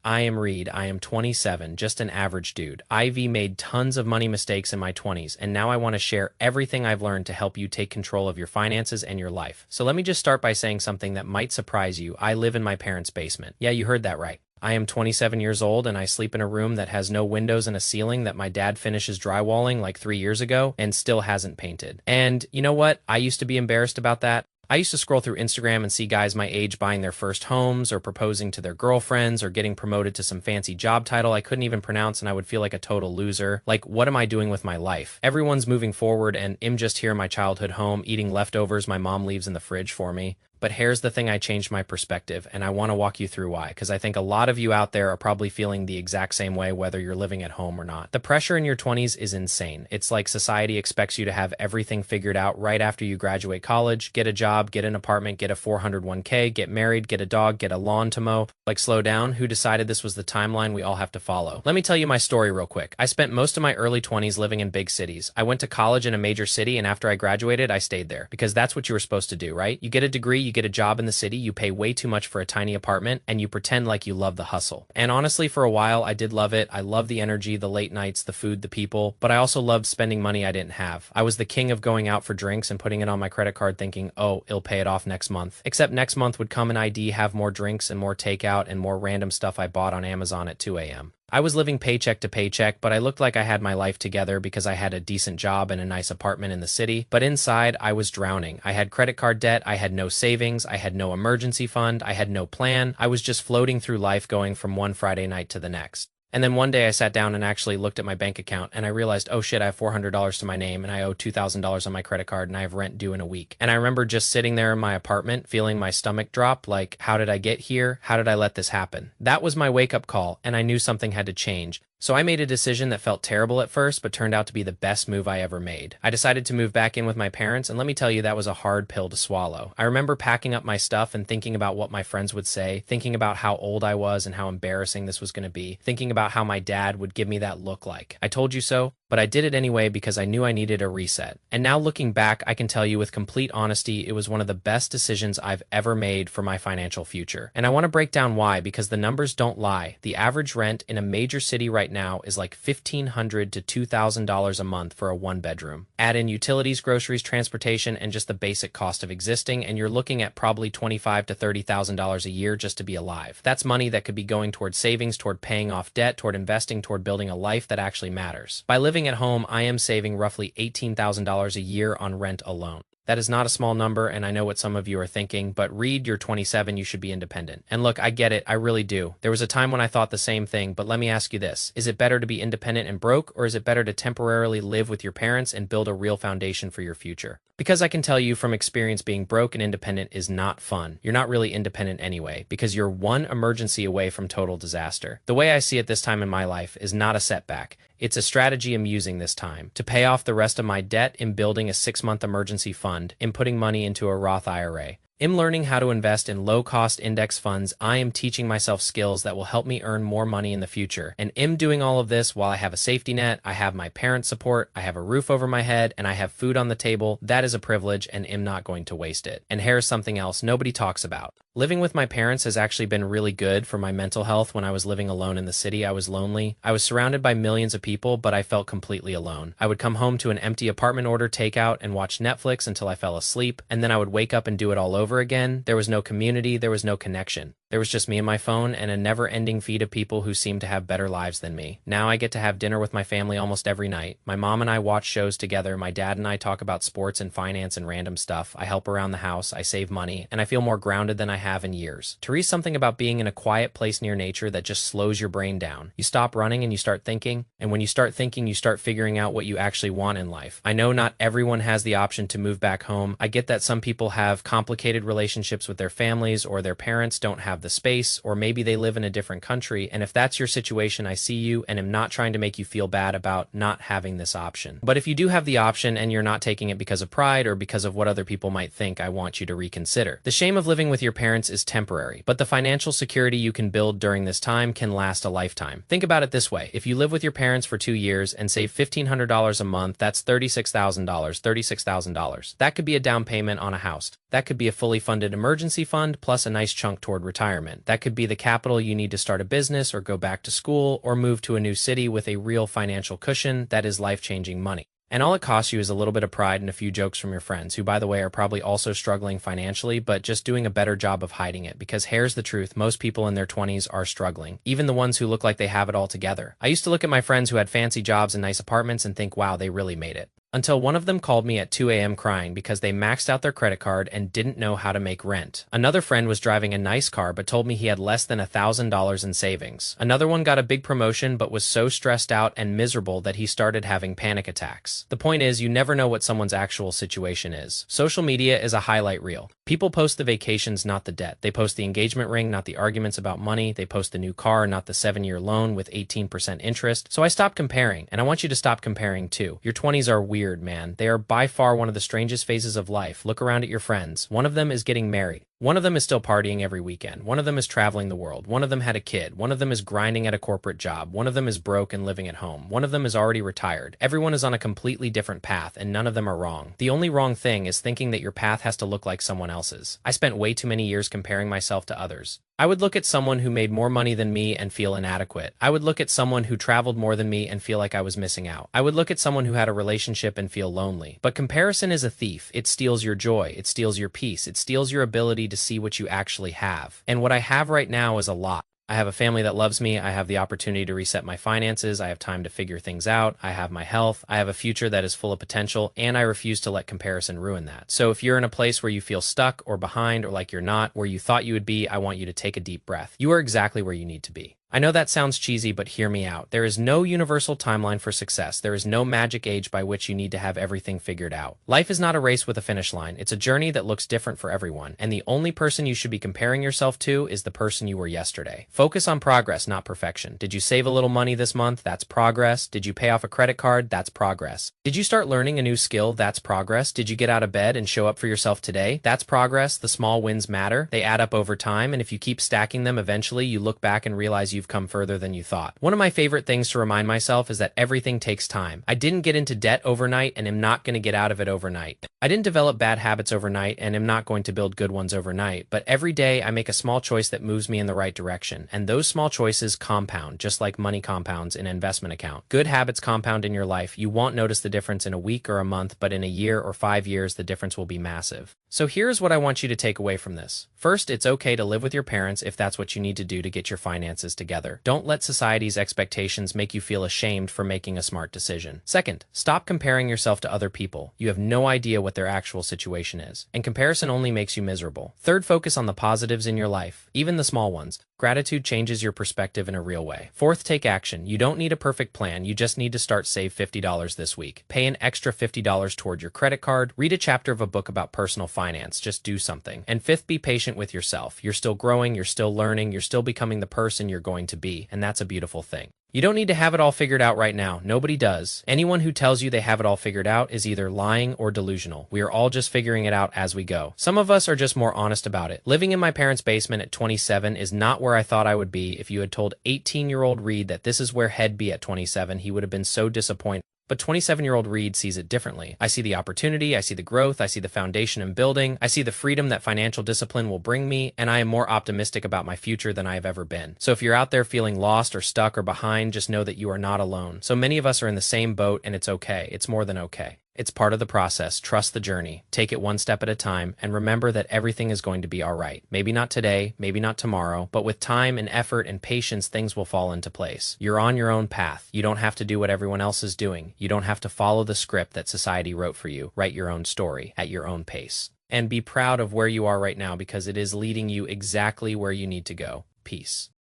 I am Reed. I am 27, just an average dude. I've made tons of money mistakes in my 20s, and now I want to share everything I've learned to help you take control of your finances and your life. So let me just start by saying something that might surprise you. I live in my parents' basement. Yeah, you heard that right. I am 27 years old and I sleep in a room that has no windows and a ceiling that my dad finishes drywalling like 3 years ago and still hasn't painted. And you know what? I used to be embarrassed about that. I used to scroll through Instagram and see guys my age buying their first homes or proposing to their girlfriends or getting promoted to some fancy job title I couldn't even pronounce, and I would feel like a total loser. Like, what am I doing with my life? Everyone's moving forward and I'm just here in my childhood home eating leftovers my mom leaves in the fridge for me. But here's the thing, I changed my perspective, and I want to walk you through why, because I think a lot of you out there are probably feeling the exact same way whether you're living at home or not. The pressure in your 20s is insane. It's like society expects you to have everything figured out right after you graduate college, get a job, get an apartment, get a 401k, get married, get a dog, get a lawn to mow. Like, slow down. Who decided this was the timeline we all have to follow? Let me tell you my story real quick. I spent most of my early 20s living in big cities. I went to college in a major city, and after I graduated, I stayed there because that's what you were supposed to do, right? You get a degree, you get a job in the city, you pay way too much for a tiny apartment, and you pretend like you love the hustle. And honestly, for a while, I did love it. I loved the energy, the late nights, the food, the people, but I also loved spending money I didn't have. I was the king of going out for drinks and putting it on my credit card thinking, oh, it'll pay it off next month. Except next month would come and I'd have more drinks and more takeout and more random stuff I bought on Amazon at 2 a.m. I was living paycheck to paycheck, but I looked like I had my life together because I had a decent job and a nice apartment in the city. But inside, I was drowning. I had credit card debt, I had no savings, I had no emergency fund, I had no plan. I was just floating through life going from one Friday night to the next. And then one day I sat down and actually looked at my bank account and I realized, oh shit, I have $400 to my name and I owe $2,000 on my credit card and I have rent due in a week. And I remember just sitting there in my apartment feeling my stomach drop, like, how did I get here? How did I let this happen? That was my wake-up call, and I knew something had to change. So I made a decision that felt terrible at first, but turned out to be the best move I ever made. I decided to move back in with my parents, and let me tell you, that was a hard pill to swallow. I remember packing up my stuff and thinking about what my friends would say, thinking about how old I was and how embarrassing this was going to be, thinking about how my dad would give me that look like. I told you so, but I did it anyway because I knew I needed a reset. And now looking back, I can tell you with complete honesty, it was one of the best decisions I've ever made for my financial future. And I want to break down why, because the numbers don't lie. The average rent in a major city right now is like $1,500 to $2,000 a month for a one-bedroom. Add in utilities, groceries, transportation, and just the basic cost of existing, and you're looking at probably $25,000 to $30,000 a year just to be alive. That's money that could be going toward savings, toward paying off debt, toward investing, toward building a life that actually matters. By living at home, I am saving roughly $18,000 a year on rent alone. That is not a small number, and I know what some of you are thinking, but Reed, you're 27, you should be independent. And look, I get it, I really do. There was a time when I thought the same thing, but let me ask you this. Is it better to be independent and broke, or is it better to temporarily live with your parents and build a real foundation for your future? Because I can tell you from experience, being broke and independent is not fun. You're not really independent anyway, because you're one emergency away from total disaster. The way I see it this time in my life is not a setback. It's a strategy I'm using this time to pay off the rest of my debt in building a 6-month emergency fund, in putting money into a Roth IRA. I'm learning how to invest in low-cost index funds. I am teaching myself skills that will help me earn more money in the future. And I'm doing all of this while I have a safety net, I have my parents' support, I have a roof over my head, and I have food on the table. That is a privilege, and I'm not going to waste it. And here's something else nobody talks about. Living with my parents has actually been really good for my mental health. When I was living alone in the city, I was lonely. I was surrounded by millions of people, but I felt completely alone. I would come home to an empty apartment, order takeout, and watch Netflix until I fell asleep, and then I would wake up and do it all over again. There was no community, there was no connection. There was just me and my phone and a never-ending feed of people who seemed to have better lives than me. Now I get to have dinner with my family almost every night. My mom and I watch shows together. My dad and I talk about sports and finance and random stuff. I help around the house. I save money. And I feel more grounded than I have in years. To read something about being in a quiet place near nature that just slows your brain down. You stop running and you start thinking. And when you start thinking, you start figuring out what you actually want in life. I know not everyone has the option to move back home. I get that some people have complicated relationships with their families, or their parents don't have the space, or maybe they live in a different country. And if that's your situation, I see you and am not trying to make you feel bad about not having this option. But if you do have the option and you're not taking it because of pride or because of what other people might think, I want you to reconsider. The shame of living with your parents is temporary, but the financial security you can build during this time can last a lifetime. Think about it this way. If you live with your parents for 2 years and save $1,500 a month, that's $36,000. That could be a down payment on a house. That could be a fully funded emergency fund plus a nice chunk toward retirement. retirement. That could be the capital you need to start a business or go back to school or move to a new city with a real financial cushion that is life-changing money. And all it costs you is a little bit of pride and a few jokes from your friends, who, by the way, are probably also struggling financially, but just doing a better job of hiding it. Because here's the truth, most people in their 20s are struggling, even the ones who look like they have it all together. I used to look at my friends who had fancy jobs and nice apartments and think, wow, they really made it. Until one of them called me at 2 a.m. crying because they maxed out their credit card and didn't know how to make rent. Another friend was driving a nice car but told me he had less than $1,000 in savings. Another one got a big promotion but was so stressed out and miserable that he started having panic attacks. The point is, you never know what someone's actual situation is. Social media is a highlight reel. People post the vacations, not the debt. They post the engagement ring, not the arguments about money. They post the new car, not the 7-year loan with 18% interest. So I stopped comparing, and I want you to stop comparing too. Your 20s are weird, man. They are by far one of the strangest phases of life. Look around at your friends. One of them is getting married. One of them is still partying every weekend. One of them is traveling the world. One of them had a kid. One of them is grinding at a corporate job. One of them is broke and living at home. One of them is already retired. Everyone is on a completely different path, and none of them are wrong. The only wrong thing is thinking that your path has to look like someone else's. I spent way too many years comparing myself to others. I would look at someone who made more money than me and feel inadequate. I would look at someone who traveled more than me and feel like I was missing out. I would look at someone who had a relationship and feel lonely. But comparison is a thief. It steals your joy. It steals your peace. It steals your ability to see what you actually have. And what I have right now is a lot. I have a family that loves me. I have the opportunity to reset my finances. I have time to figure things out. I have my health. I have a future that is full of potential, and I refuse to let comparison ruin that. So if you're in a place where you feel stuck or behind or like you're not where you thought you would be, I want you to take a deep breath. You are exactly where you need to be. I know that sounds cheesy, but hear me out. There is no universal timeline for success. There is no magic age by which you need to have everything figured out. Life is not a race with a finish line. It's a journey that looks different for everyone, and the only person you should be comparing yourself to is the person you were yesterday. Focus on progress, not perfection. Did you save a little money this month? That's progress. Did you pay off a credit card? That's progress. Did you start learning a new skill? That's progress. Did you get out of bed and show up for yourself today? That's progress. The small wins matter. They add up over time, and if you keep stacking them, eventually you look back and realize you've come further than you thought. One of my favorite things to remind myself is that everything takes time. I didn't get into debt overnight and am not going to get out of it overnight. I didn't develop bad habits overnight and am not going to build good ones overnight, but every day I make a small choice that moves me in the right direction, and those small choices compound, just like money compounds in an investment account. Good habits compound in your life. You won't notice the difference in a week or a month, but in a year or 5 years, the difference will be massive. So here's what I want you to take away from this. First, it's okay to live with your parents if that's what you need to do to get your finances together. Don't let society's expectations make you feel ashamed for making a smart decision. Second, stop comparing yourself to other people. You have no idea what their actual situation is, and comparison only makes you miserable. Third, focus on the positives in your life, even the small ones. Gratitude changes your perspective in a real way. Fourth, take action. You don't need a perfect plan. You just need to start. Save $50 this week. Pay an extra $50 toward your credit card. Read a chapter of a book about personal finance. Just do something. And fifth, be patient with yourself. You're still growing. You're still learning. You're still becoming the person you're going to be. And that's a beautiful thing. You don't need to have it all figured out right now. Nobody does. Anyone who tells you they have it all figured out is either lying or delusional. We are all just figuring it out as we go. Some of us are just more honest about it. Living in my parents' basement at 27 is not where I thought I would be. If you had told 18-year-old Reed that this is where he'd be at 27, he would have been so disappointed. But 27-year-old Reed sees it differently. I see the opportunity, I see the growth, I see the foundation I'm building, I see the freedom that financial discipline will bring me, and I am more optimistic about my future than I have ever been. So if you're out there feeling lost or stuck or behind, just know that you are not alone. So many of us are in the same boat, and it's okay. It's more than okay. It's part of the process. Trust the journey. Take it one step at a time, and remember that everything is going to be all right. Maybe not today, maybe not tomorrow, but with time and effort and patience, things will fall into place. You're on your own path. You don't have to do what everyone else is doing. You don't have to follow the script that society wrote for you. Write your own story at your own pace. And be proud of where you are right now, because it is leading you exactly where you need to go. Peace.